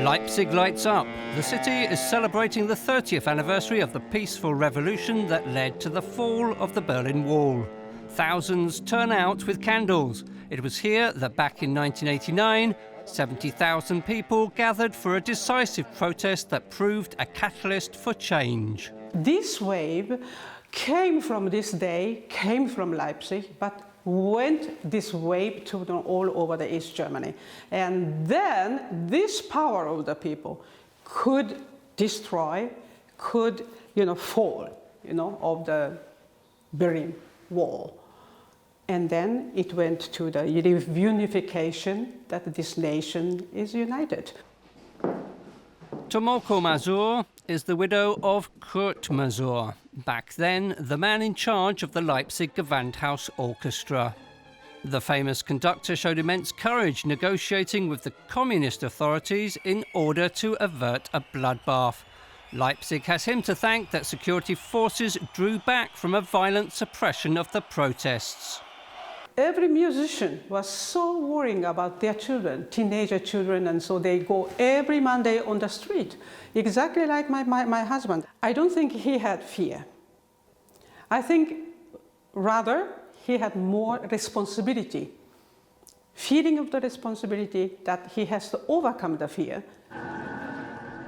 Leipzig lights up. The city is celebrating the 30th anniversary of the peaceful revolution that led to the fall of the Berlin Wall. Thousands turn out with candles. It was here that back in 1989, 70,000 people gathered for a decisive protest that proved a catalyst for change. This wave came from this day, came from Leipzig, but went this wave to all over the East Germany. And then this power of the people could destroy, could, fall, of the Berlin Wall. And then it went to the unification that this nation is united. Tomoko Masur is the widow of Kurt Masur, back then the man in charge of the Leipzig Gewandhaus Orchestra. The famous conductor showed immense courage negotiating with the communist authorities in order to avert a bloodbath. Leipzig has him to thank that security forces drew back from a violent suppression of the protests. Every musician was so worrying about their children, teenager children, and so they go every Monday on the street, exactly like my husband. I don't think he had fear. I think rather he had more responsibility, feeling of the responsibility that he has to overcome the fear.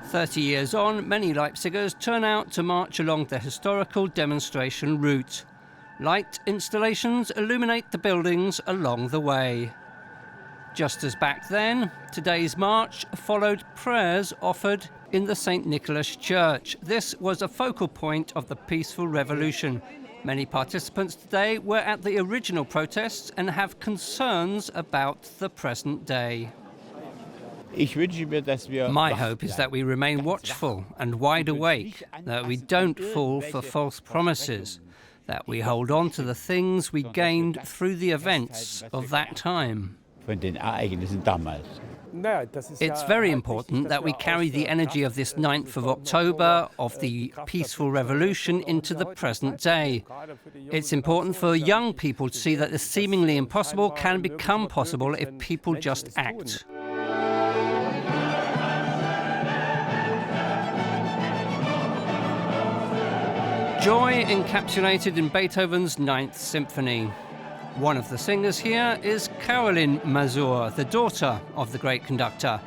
30 years on, many Leipzigers turn out to march along the historical demonstration route. Light installations illuminate the buildings along the way. Just as back then, today's march followed prayers offered in the St. Nicholas Church. This was a focal point of the peaceful revolution. Many participants today were at the original protests and have concerns about the present day. My hope is that we remain watchful and wide awake, that we don't fall for false promises, that we hold on to the things we gained through the events of that time. It's very important that we carry the energy of this 9th of October, of the peaceful revolution, into the present day. It's important for young people to see that the seemingly impossible can become possible if people just act. Joy encapsulated in Beethoven's 9th Symphony. One of the singers here is Carolin Masur, the daughter of the great conductor.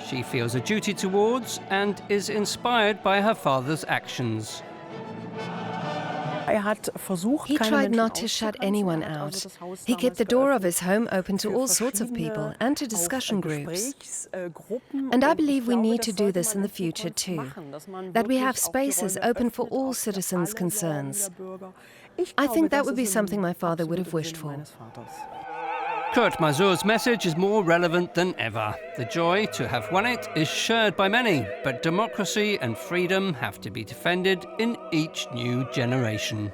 She feels a duty towards and is inspired by her father's actions. He tried not to shut anyone out. He kept the door of his home open to all sorts of people and to discussion groups. And I believe we need to do this in the future too, that we have spaces open for all citizens' concerns. I think that would be something my father would have wished for. Kurt Masur's message is more relevant than ever. The joy to have won it is shared by many, but democracy and freedom have to be defended in each new generation.